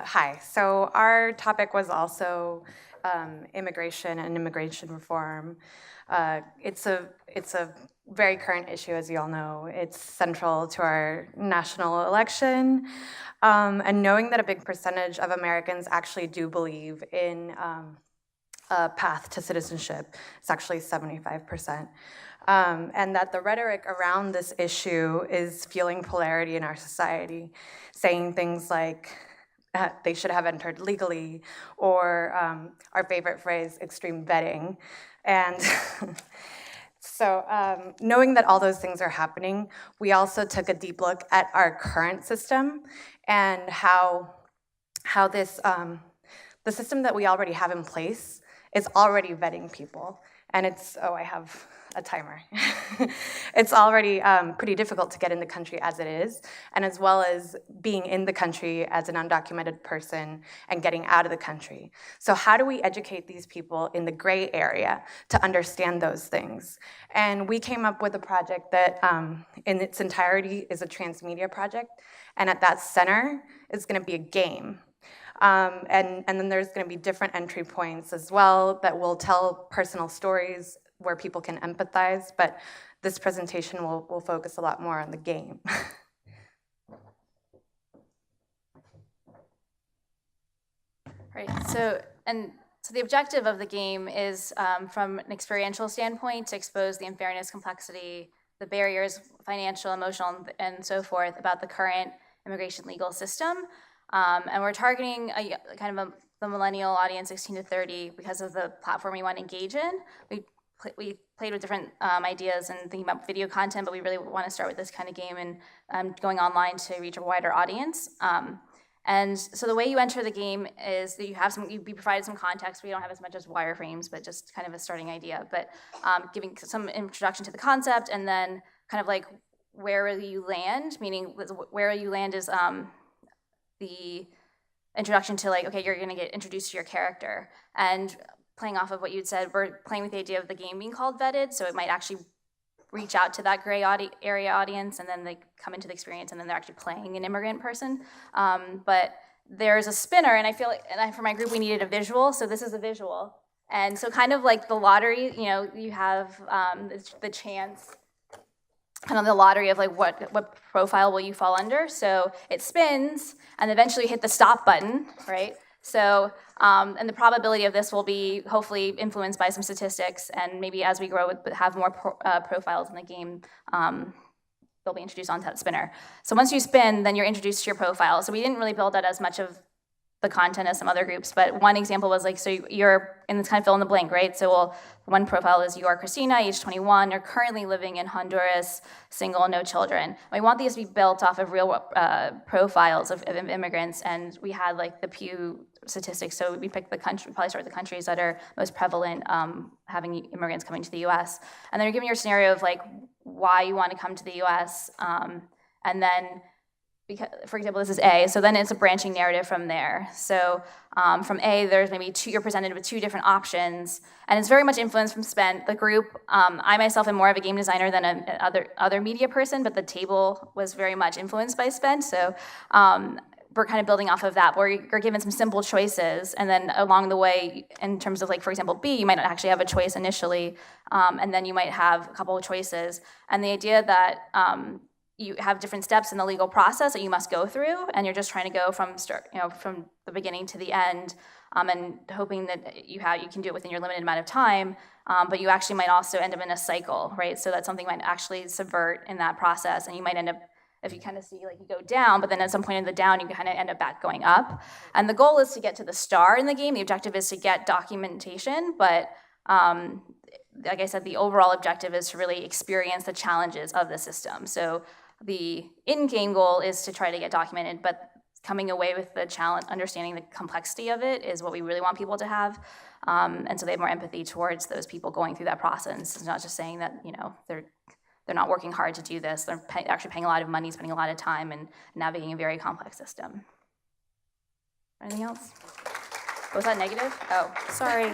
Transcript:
Hi. So our topic was also immigration and immigration reform. It's a very current issue, as you all know. It's central to our national election. And knowing that a big percentage of Americans actually do believe in a path to citizenship, it's actually 75%. And that the rhetoric around this issue is fueling polarity in our society, saying things like, they should have entered legally, or our favorite phrase, extreme vetting. And so knowing that all those things are happening, we also took a deep look at our current system and how this, the system that we already have in place is already vetting people. And it's, oh, I have a timer. It's already pretty difficult to get in the country as it is, and as well as being in the country as an undocumented person and getting out of the country. So how do we educate these people in the gray area to understand those things? And we came up with a project that in its entirety is a transmedia project, and at that center is gonna be a game. And then there's gonna be different entry points as well that will tell personal stories where people can empathize, but this presentation will focus a lot more on the game. Right, so the objective of the game is from an experiential standpoint to expose the unfairness, complexity, the barriers, financial, emotional, and so forth about the current immigration legal system. And we're targeting the millennial audience, 16 to 30, because of the platform we want to engage in. We played with different ideas and thinking about video content, but we really want to start with this kind of game and going online to reach a wider audience. And so the way you enter the game is that you'd be provided some context. We don't have as much as wireframes, but just kind of a starting idea. But giving some introduction to the concept, and then kind of like where will you land, meaning where you land is the introduction to like, okay, you're gonna get introduced to your character. And playing off of what you'd said, we're playing with the idea of the game being called vetted, so it might actually reach out to that gray area audience, and then they come into the experience, and then they're actually playing an immigrant person. But there's a spinner, and I feel like, for my group, we needed a visual, so this is a visual. And so kind of like the lottery, you have the chance, kind of the lottery of like what profile will you fall under. So it spins, and eventually you hit the stop button, right? So, and the probability of this will be hopefully influenced by some statistics, and maybe as we grow, have more profiles in the game, they'll be introduced onto that spinner. So once you spin, then you're introduced to your profile. So we didn't really build out as much of the content as some other groups, but one example was like, so you're in this kind of fill in the blank, right? So one profile is you are Christina, age 21, you're currently living in Honduras, single, no children. We want these to be built off of real profiles of immigrants, and we had like the Pew statistics, so we picked the country, probably start with the countries that are most prevalent having immigrants coming to the US. And then you're given your scenario of like why you want to come to the US, and then because, for example, this is A, so then it's a branching narrative from there. So from A, there's maybe you're presented with two different options, and it's very much influenced from Spent, the group. I myself am more of a game designer than other media person, but the table was very much influenced by Spent, so we're kind of building off of that, where you're given some simple choices, and then along the way, in terms of like, for example, B, you might not actually have a choice initially, and then you might have a couple of choices, and the idea that you have different steps in the legal process that you must go through, and you're just trying to go from the beginning to the end, and hoping that you can do it within your limited amount of time, but you actually might also end up in a cycle, right? So that something might actually subvert in that process, and you might end up, if you kind of see, like you go down, but then at some point in the down, you kind of end up back going up. And the goal is to get to the star in the game. The objective is to get documentation, but like I said, the overall objective is to really experience the challenges of the system. So the in-game goal is to try to get documented, but coming away with the challenge, understanding the complexity of it is what we really want people to have. And so they have more empathy towards those people going through that process. It's not just saying that, they're not working hard to do this. They're actually paying a lot of money, spending a lot of time, and navigating a very complex system. Anything else? Was that negative? Oh, sorry.